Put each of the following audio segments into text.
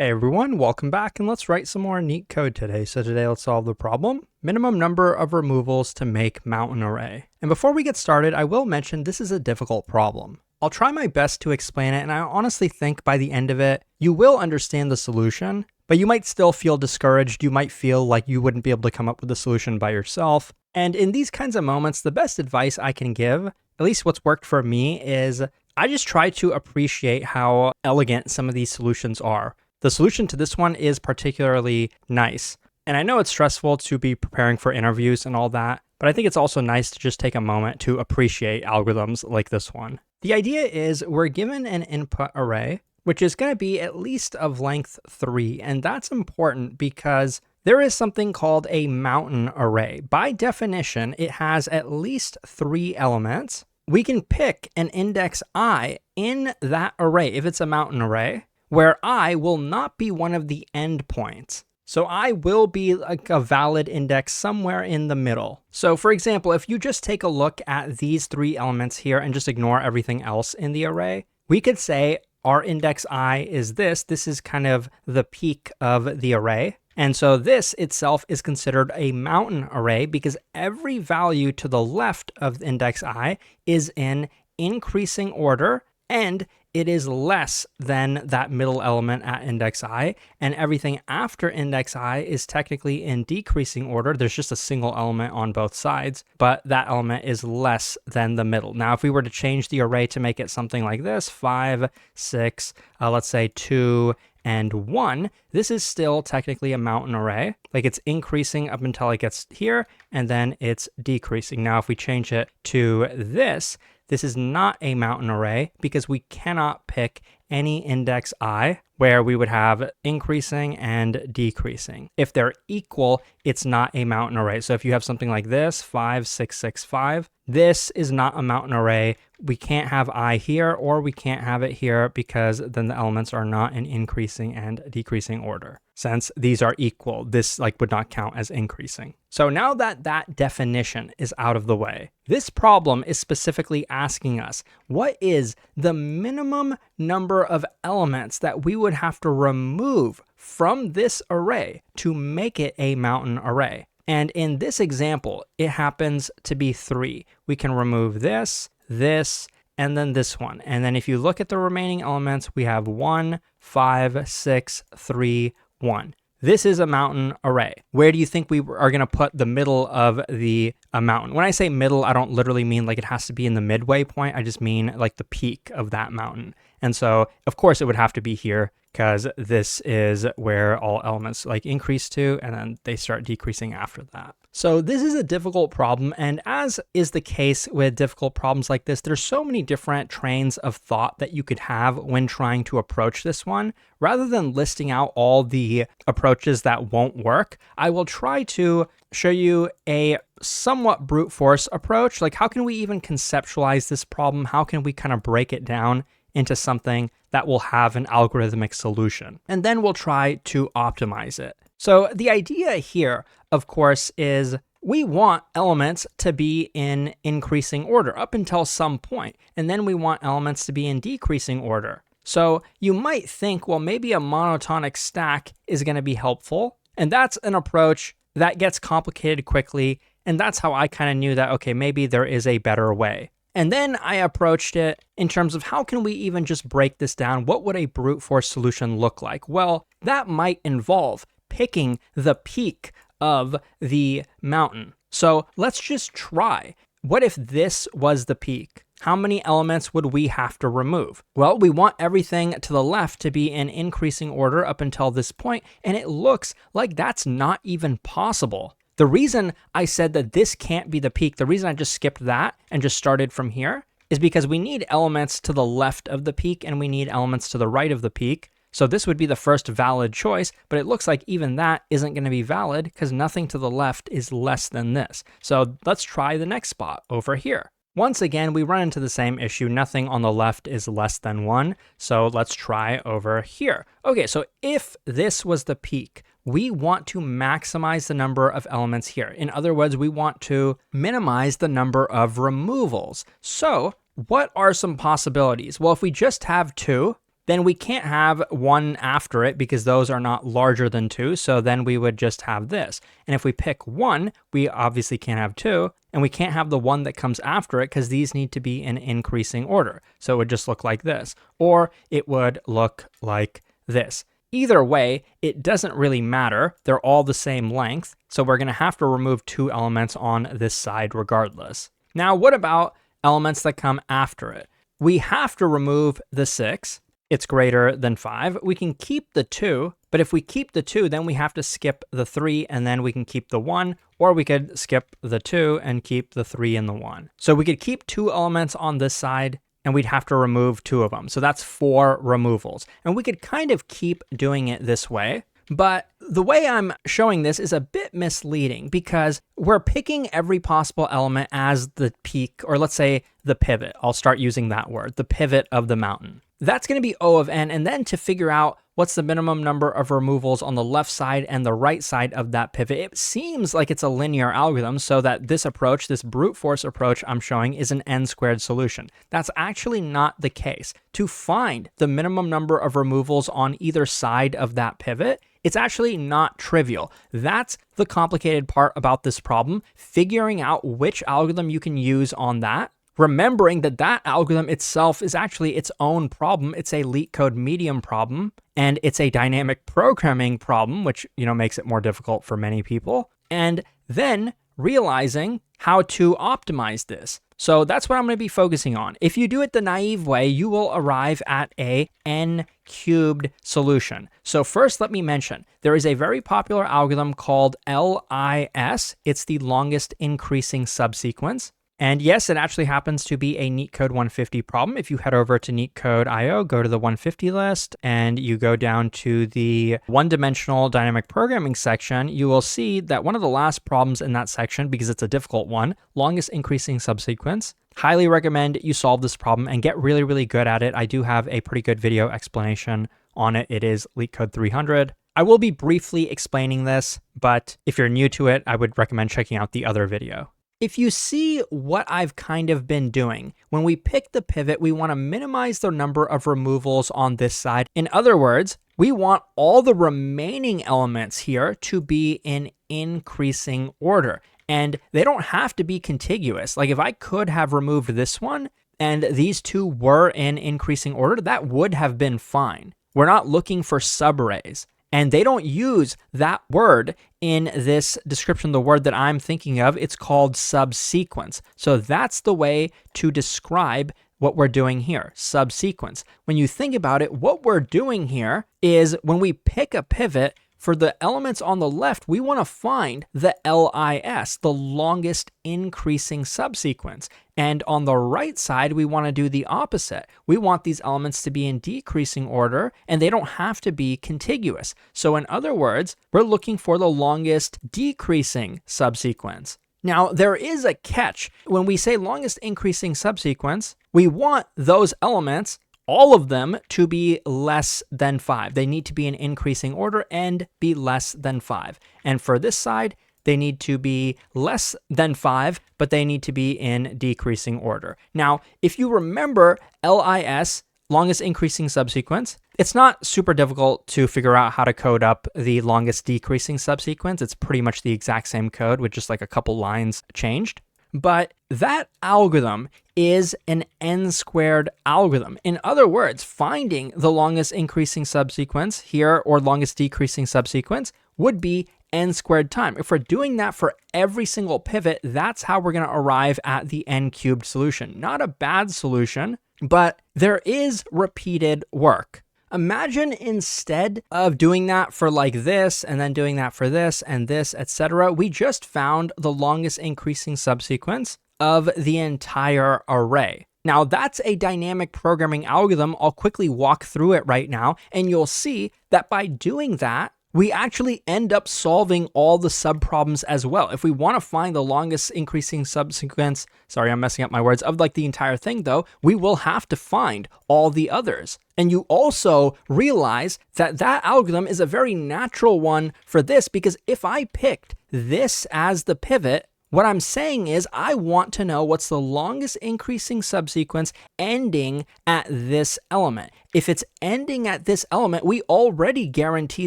Hey everyone, welcome back, and let's write some more neat code today. So today let's solve the problem, minimum number of removals to make mountain array. And before we get started, I will mention this is a difficult problem. I'll try my best to explain it, and I honestly think by the end of it, you will understand the solution, but you might still feel discouraged. You might feel like you wouldn't be able to come up with a solution by yourself. And in these kinds of moments, the best advice I can give, at least what's worked for me, is I just try to appreciate how elegant some of these solutions are. The solution to this one is particularly nice. And I know it's stressful to be preparing for interviews and all that, but I think it's also nice to just take a moment to appreciate algorithms like this one. The idea is we're given an input array, which is going to be at least of length 3. And that's important because there is something called a mountain array. By definition, it has at least 3 elements. We can pick an index I in that array if it's a mountain array, where I will not be one of the endpoints. So I will be like a valid index somewhere in the middle. So for example, if you just take a look at these 3 elements here and just ignore everything else in the array, we could say our index I is this. This is kind of the peak of the array. And so this itself is considered a mountain array because every value to the left of the index I is in increasing order, and it is less than that middle element at index I, and everything after index I is technically in decreasing order. There's just a single element on both sides, but that element is less than the middle. Now, if we were to change the array to make it something like this, 5, 6, let's say 2, and 1, this is still technically a mountain array. Like it's increasing up until it gets here, and then it's decreasing. Now, if we change it to this is not a mountain array because we cannot pick any index I where we would have increasing and decreasing. If they're equal, it's not a mountain array. So if you have something like this, 5, 6, 6, 5, this is not a mountain array. We can't have I here, or we can't have it here because then the elements are not in increasing and decreasing order. Since these are equal, this would not count as increasing. So now that that definition is out of the way, this problem is specifically asking us, what is the minimum number of elements that we would have to remove from this array to make it a mountain array? And in this example, it happens to be 3. We can remove this, and then this one. And then if you look at the remaining elements, we have 1, 5, 6, 3, 1. This is a mountain array. Where do you think we are going to put the middle of the mountain? When I say middle, I don't literally mean like it has to be in the midway point. I just mean like the peak of that mountain. And so, of course, it would have to be here because this is where all elements increase to, and then they start decreasing after that. So this is a difficult problem, and as is the case with difficult problems like this, there's so many different trains of thought that you could have when trying to approach this one. Rather than listing out all the approaches that won't work, I will try to show you a somewhat brute force approach. Like, how can we even conceptualize this problem? How can we kind of break it down into something that will have an algorithmic solution? And then we'll try to optimize it. So the idea here, of course, is we want elements to be in increasing order up until some point, and then we want elements to be in decreasing order. So you might think, well, maybe a monotonic stack is going to be helpful, and that's an approach that gets complicated quickly, and that's how I kind of knew that, okay, maybe there is a better way. And then I approached it in terms of how can we even just break this down? What would a brute force solution look like? Well, that might involve picking the peak of the mountain. So let's just try. What if this was the peak? How many elements would we have to remove? Well, we want everything to the left to be in increasing order up until this point, and it looks like that's not even possible. The reason I said that this can't be the peak, the reason I just skipped that and just started from here, is because we need elements to the left of the peak and we need elements to the right of the peak. So this would be the first valid choice, but it looks like even that isn't going to be valid because nothing to the left is less than this. So let's try the next spot over here. Once again, we run into the same issue. Nothing on the left is less than 1. So let's try over here. Okay, so if this was the peak, we want to maximize the number of elements here. In other words, we want to minimize the number of removals. So what are some possibilities? Well, if we just have 2, then we can't have 1 after it because those are not larger than 2. So then we would just have this. And if we pick 1, we obviously can't have 2. And we can't have the 1 that comes after it because these need to be in increasing order. So it would just look like this. Or it would look like this. Either way, it doesn't really matter. They're all the same length. So we're going to have to remove 2 elements on this side regardless. Now, what about elements that come after it? We have to remove the 6. It's greater than 5. We can keep the 2, but if we keep the 2, then we have to skip the 3, and then we can keep the 1, or we could skip the 2 and keep the 3 and the 1. So we could keep 2 elements on this side, and we'd have to remove 2 of them. So that's 4 removals. And we could kind of keep doing it this way. But the way I'm showing this is a bit misleading because we're picking every possible element as the peak, or let's say the pivot. I'll start using that word, the pivot of the mountain. That's going to be O of n, and then to figure out what's the minimum number of removals on the left side and the right side of that pivot. It seems like it's a linear algorithm, so that this approach, this brute force approach I'm showing, is an n-squared solution. That's actually not the case. To find the minimum number of removals on either side of that pivot, it's actually not trivial. That's the complicated part about this problem, figuring out which algorithm you can use on that. Remembering that that algorithm itself is actually its own problem. It's a Leetcode medium problem, and it's a dynamic programming problem, which, makes it more difficult for many people. And then realizing how to optimize this. So that's what I'm going to be focusing on. If you do it the naive way, you will arrive at a n-cubed solution. So first, let me mention, there is a very popular algorithm called LIS. It's the longest increasing subsequence. And yes, it actually happens to be a Leetcode 150 problem. If you head over to Leetcode.io, go to the 150 list, and you go down to the one-dimensional dynamic programming section, you will see that one of the last problems in that section, because it's a difficult one, longest increasing subsequence. Highly recommend you solve this problem and get really, really good at it. I do have a pretty good video explanation on it. It is Leetcode 300. I will be briefly explaining this, but if you're new to it, I would recommend checking out the other video. If you see what I've kind of been doing, when we pick the pivot, we want to minimize the number of removals on this side. In other words, we want all the remaining elements here to be in increasing order. And they don't have to be contiguous. Like if I could have removed this one and these 2 were in increasing order, that would have been fine. We're not looking for subarrays. And they don't use that word in this description, the word that I'm thinking of. It's called subsequence. So that's the way to describe what we're doing here, subsequence. When you think about it, what we're doing here is when we pick a pivot, for the elements on the left, we want to find the LIS, the longest increasing subsequence. And on the right side, we want to do the opposite. We want these elements to be in decreasing order, and they don't have to be contiguous. So in other words, we're looking for the longest decreasing subsequence. Now, there is a catch. When we say longest increasing subsequence, we want those elements, all of them, to be less than 5. They need to be in increasing order and be less than 5. And for this side, they need to be less than 5, but they need to be in decreasing order. Now, if you remember LIS, longest increasing subsequence, it's not super difficult to figure out how to code up the longest decreasing subsequence. It's pretty much the exact same code with just like a couple lines changed. But that algorithm is an n-squared algorithm. In other words, finding the longest increasing subsequence here, or longest decreasing subsequence, would be n-squared time. If we're doing that for every single pivot, that's how we're going to arrive at the n-cubed solution. Not a bad solution, but there is repeated work. Imagine instead of doing that for like this, and then doing that for this, and this, etc., we just found the longest increasing subsequence of the entire array. Now, that's a dynamic programming algorithm. I'll quickly walk through it right now, and you'll see that by doing that, we actually end up solving all the subproblems as well. If we want to find the longest increasing subsequence, sorry, I'm messing up my words, of like the entire thing though, we will have to find all the others. And you also realize that that algorithm is a very natural one for this, because if I picked this as the pivot, What I'm saying is I want to know what's the longest increasing subsequence ending at this element. If it's ending at this element, we already guarantee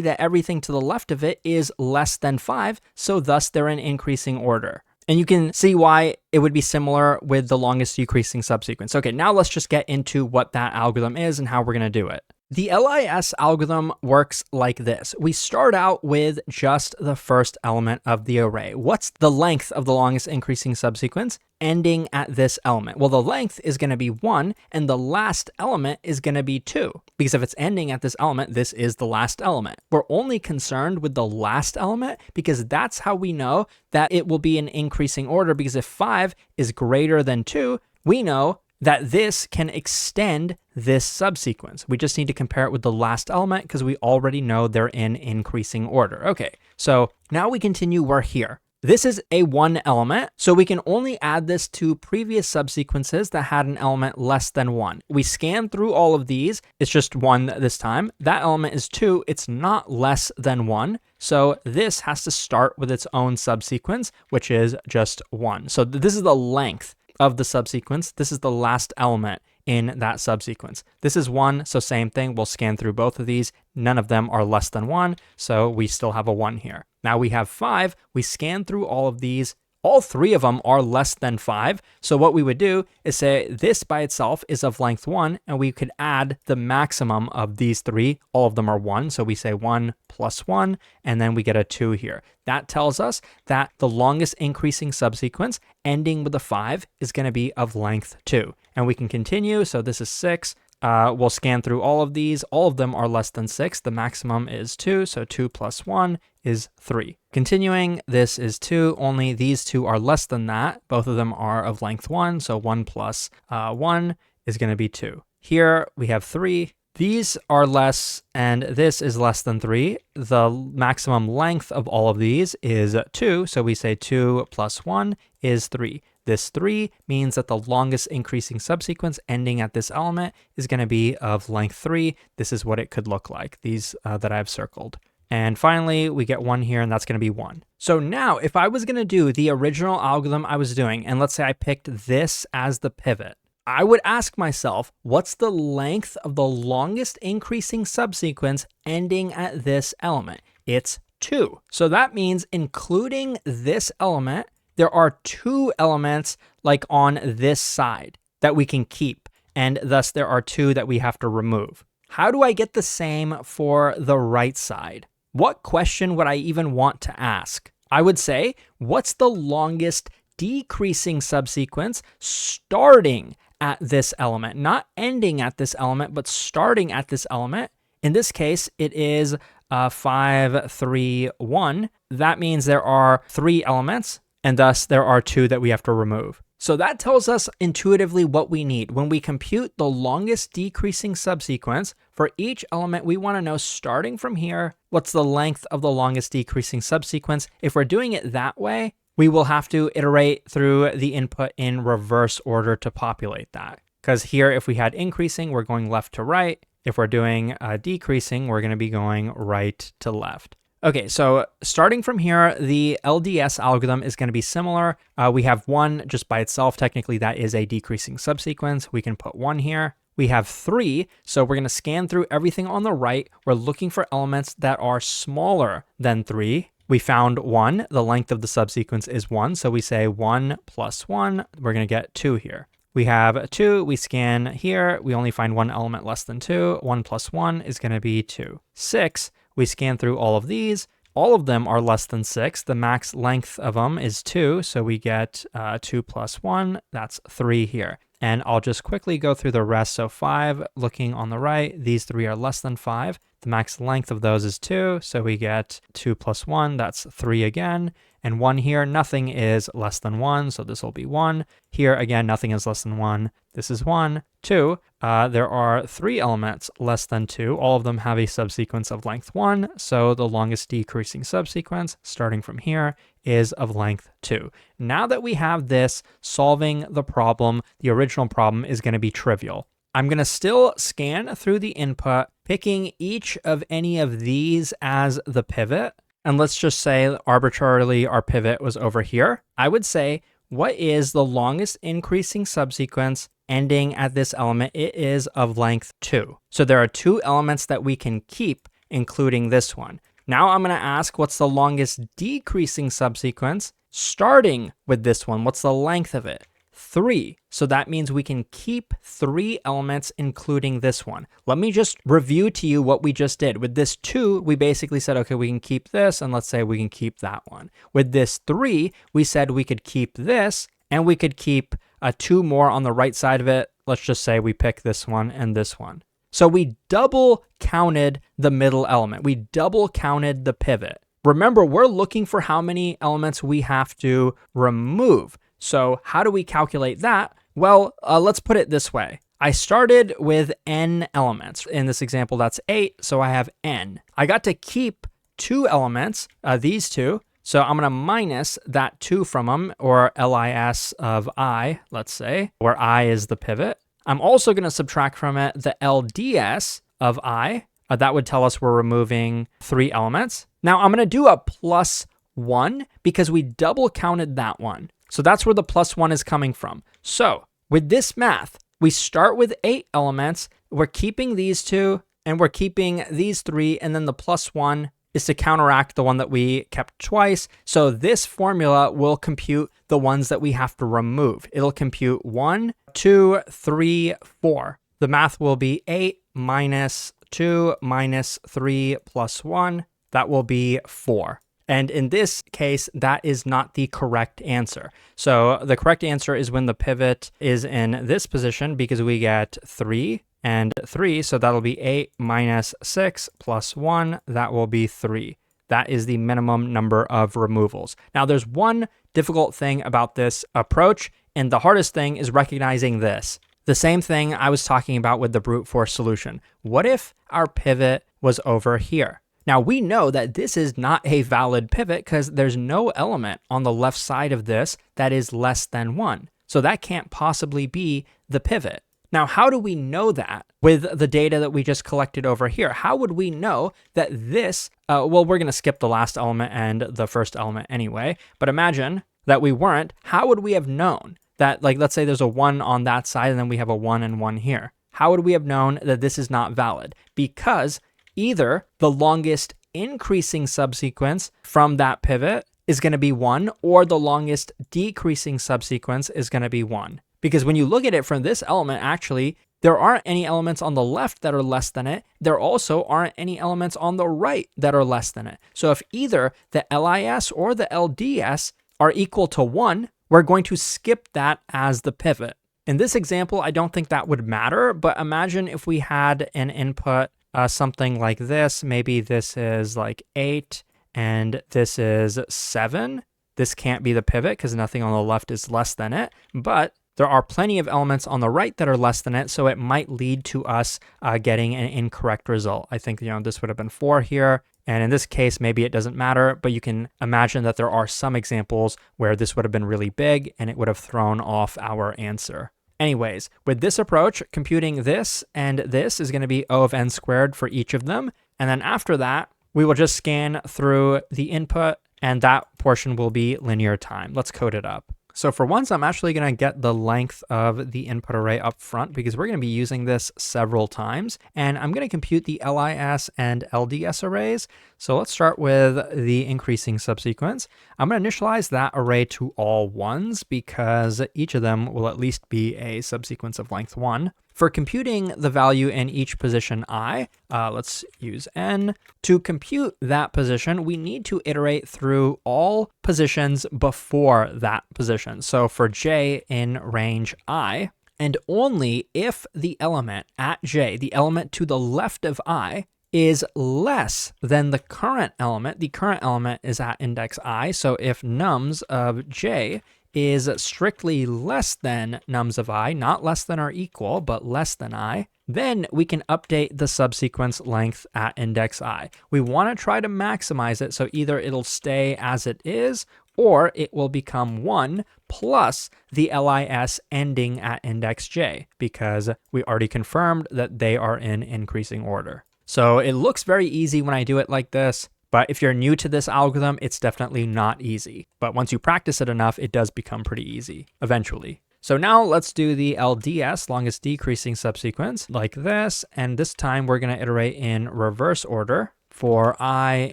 that everything to the left of it is less than 5, so thus they're in increasing order. And you can see why it would be similar with the longest decreasing subsequence. Okay, now let's just get into what that algorithm is and how we're going to do it. The LIS algorithm works like this. We start out with just the first element of the array. What's the length of the longest increasing subsequence ending at this element? Well, the length is going to be 1, and the last element is going to be 2. Because if it's ending at this element, this is the last element. We're only concerned with the last element because that's how we know that it will be in increasing order, because if 5 is greater than 2, we know that this can extend this subsequence. We just need to compare it with the last element because we already know they're in increasing order. Okay, so now we continue, we're here. This is a 1 element, so we can only add this to previous subsequences that had an element less than 1. We scan through all of these, it's just 1 this time. That element is 2, it's not less than 1. So this has to start with its own subsequence, which is just 1. So this is the length of the subsequence. This is the last element in that subsequence. This is 1, so same thing. We'll scan through both of these. None of them are less than 1, so we still have a 1 here. Now we have 5. We scan through all of these. All 3 of them are less than 5. So what we would do is say this by itself is of length 1, and we could add the maximum of these 3. All of them are 1, so we say 1 plus 1, and then we get a 2 here. That tells us that the longest increasing subsequence ending with a 5 is going to be of length 2. And we can continue, so this is 6. We'll scan through all of these. All of them are less than 6. The maximum is 2, so 2 plus 1 is 3. Continuing, this is 2, only these 2 are less than that. Both of them are of length 1, so 1 plus 1 is going to be 2. Here we have 3. These are less, and this is less than 3. The maximum length of all of these is 2, so we say 2 plus 1 is 3. This 3 means that the longest increasing subsequence ending at this element is going to be of length 3. This is what it could look like, these that I've circled. And finally, we get 1 here, and that's going to be 1. So now, if I was going to do the original algorithm I was doing, and let's say I picked this as the pivot, I would ask myself, what's the length of the longest increasing subsequence ending at this element? It's 2. So that means including this element, there are 2 elements like on this side that we can keep, and thus there are 2 that we have to remove. How do I get the same for the right side? What question would I even want to ask? I would say, what's the longest decreasing subsequence starting at this element? Not ending at this element, but starting at this element. In this case, it is 5, 3, 1. That means there are 3 elements, and thus there are 2 that we have to remove. So that tells us intuitively what we need. When we compute the longest decreasing subsequence, for each element, we want to know, starting from here, what's the length of the longest decreasing subsequence. If we're doing it that way, we will have to iterate through the input in reverse order to populate that. Because here, if we had increasing, we're going left to right. If we're doing decreasing, we're going to be going right to left. Okay, so starting from here, the LDS algorithm is going to be similar. We have 1 just by itself. Technically, that is a decreasing subsequence. We can put 1 here. We have 3, so we're going to scan through everything on the right. We're looking for elements that are smaller than 3. We found 1. The length of the subsequence is 1, so we say 1 plus 1. We're going to get 2 here. We have 2. We scan here. We only find 1 element less than 2. 1 plus 1 is going to be 2. 6. We scan through all of these. All of them are less than 6. The max length of them is 2, so we get 2 plus 1. That's 3 here. And I'll just quickly go through the rest. So 5, looking on the right, these 3 are less than 5. The max length of those is 2, so we get 2 plus 1, that's 3 again. And 1 here, nothing is less than 1, so this will be 1. Here, again, nothing is less than 1. This is 1. 2, there are 3 elements less than 2. All of them have a subsequence of length 1, so the longest decreasing subsequence, starting from here, is of length 2. Now that we have this, solving the problem, the original problem is going to be trivial. I'm going to still scan through the input, picking each of any of these as the pivot. and let's just say arbitrarily our pivot was over here, I would say, what is the longest increasing subsequence ending at this element? It is of length 2. So there are 2 elements that we can keep, including this one. Now I'm going to ask, what's the longest decreasing subsequence starting with this one? What's the length of it? 3. So that means we can keep 3 elements, including this one. Let me just review to you what we just did. With this 2, we basically said, okay, we can keep this, and let's say we can keep that one. With this 3, we said we could keep this, and we could keep 2 more on the right side of it. Let's just say we pick this one and this one. So we double counted the middle element. We double counted the pivot. Remember, we're looking for how many elements we have to remove. So how do we calculate that? Well, let's put it this way. I started with n elements. In this example, that's 8, so I have n. I got to keep 2 elements, these 2. So I'm going to minus that 2 from them, or lis of I, let's say, where I is the pivot. I'm also going to subtract from it the LDS of I. That would tell us we're removing 3 elements. Now I'm going to do a plus 1 because we double counted that one. So that's where the plus 1 is coming from. So with this math, we start with 8 elements. We're keeping these 2 and we're keeping these 3. And then the plus 1 is to counteract the one that we kept twice. So this formula will compute the ones that we have to remove. It'll compute 1, 2, 3, 4. The math will be 8 minus 2 minus 3 plus 1. That will be 4. And in this case, that is not the correct answer. So the correct answer is when the pivot is in this position, because we get 3 and 3. So that'll be 8 minus 6 plus 1. That will be 3. That is the minimum number of removals. Now, there's one difficult thing about this approach, and the hardest thing is recognizing this. The same thing I was talking about with the brute force solution. What if our pivot was over here? Now, we know that this is not a valid pivot because there's no element on the left side of this that is less than 1. So that can't possibly be the pivot. Now, how do we know that with the data that we just collected over here? How would we know that this, well, we're going to skip the last element and the first element anyway, but imagine that we weren't. How would we have known that, like, let's say there's a 1 on that side and then we have a 1 and 1 here? How would we have known that this is not valid? Because either the longest increasing subsequence from that pivot is going to be 1, or the longest decreasing subsequence is going to be 1. Because when you look at it from this element, actually, there aren't any elements on the left that are less than it. There also aren't any elements on the right that are less than it. So if either the LIS or the LDS are equal to 1, we're going to skip that as the pivot. In this example, I don't think that would matter, but imagine if we had an input something like this. Maybe this is like 8 and this is 7. This can't be the pivot because nothing on the left is less than it, but there are plenty of elements on the right that are less than it, so it might lead to us getting an incorrect result. I think, this would have been 4 here, and in this case, maybe it doesn't matter, but you can imagine that there are some examples where this would have been really big and it would have thrown off our answer. Anyways, with this approach, computing this and this is going to be O of n squared for each of them. And then after that, we will just scan through the input and that portion will be linear time. Let's code it up. So for once, I'm actually going to get the length of the input array up front because we're going to be using this several times. And I'm going to compute the LIS and LDS arrays. So let's start with the increasing subsequence. I'm going to initialize that array to all 1s because each of them will at least be a subsequence of length 1. For computing the value in each position I, let's use n. To compute that position, we need to iterate through all positions before that position. So for j in range I, and only if the element at j, the element to the left of I, is less than the current element is at index I, so if nums of j is strictly less than nums of I, not less than or equal, but less than I, then we can update the subsequence length at index I. We want to try to maximize it, so either it'll stay as it is, or it will become 1 plus the LIS ending at index j, because we already confirmed that they are in increasing order. So it looks very easy when I do it like this, But if you're new to this algorithm, it's definitely not easy. But once you practice it enough, it does become pretty easy eventually. So now let's do the LDS, longest decreasing subsequence, like this. And this time we're going to iterate in reverse order for I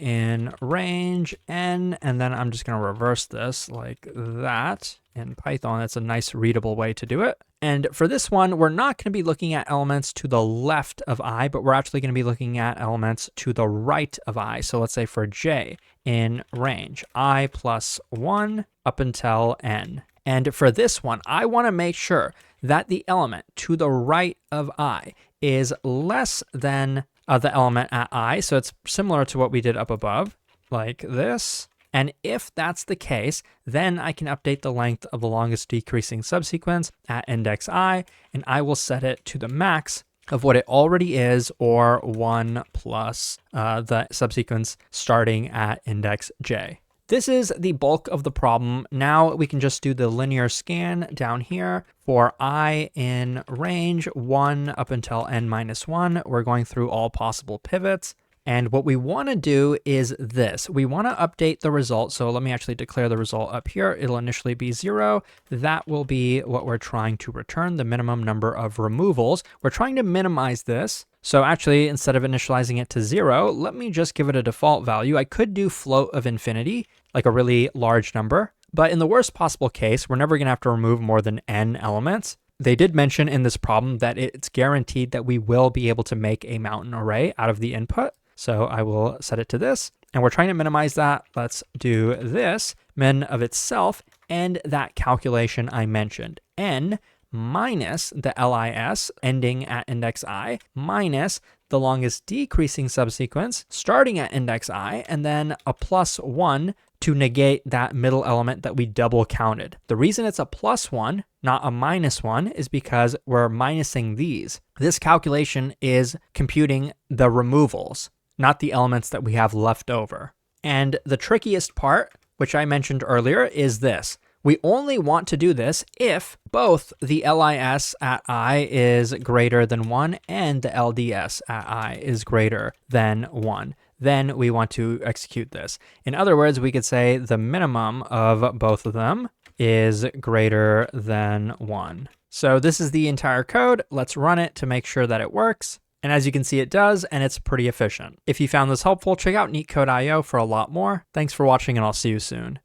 in range n, and then I'm just going to reverse this like that. In Python, that's a nice readable way to do it. And for this one, we're not going to be looking at elements to the left of I, but we're actually going to be looking at elements to the right of I. So let's say for j in range, I plus 1 up until n. And for this one, I want to make sure that the element to the right of I is less than the element at I. So it's similar to what we did up above, like this. And if that's the case, then I can update the length of the longest decreasing subsequence at index I, and I will set it to the max of what it already is, or 1 plus the subsequence starting at index j. This is the bulk of the problem. Now we can just do the linear scan down here for I in range 1 up until n minus 1. We're going through all possible pivots. And what we want to do is this. We want to update the result. So let me actually declare the result up here. It'll initially be 0. That will be what we're trying to return, the minimum number of removals. We're trying to minimize this. So actually, instead of initializing it to 0, let me just give it a default value. I could do float of infinity, like a really large number. But in the worst possible case, we're never going to have to remove more than n elements. They did mention in this problem that it's guaranteed that we will be able to make a mountain array out of the input. So I will set it to this, and we're trying to minimize that. Let's do this, min of itself, and that calculation I mentioned, n minus the LIS ending at index I, minus the longest decreasing subsequence starting at index I, and then a plus 1 to negate that middle element that we double counted. The reason it's a plus 1, not a minus 1, is because we're minusing these. This calculation is computing the removals, not the elements that we have left over. And the trickiest part, which I mentioned earlier, is this. We only want to do this if both the LIS at I is greater than 1 and the LDS at I is greater than 1. Then we want to execute this. In other words, we could say the minimum of both of them is greater than 1. So this is the entire code. Let's run it to make sure that it works. And as you can see, it does, and it's pretty efficient. If you found this helpful, check out Leetcode.io for a lot more. Thanks for watching, and I'll see you soon.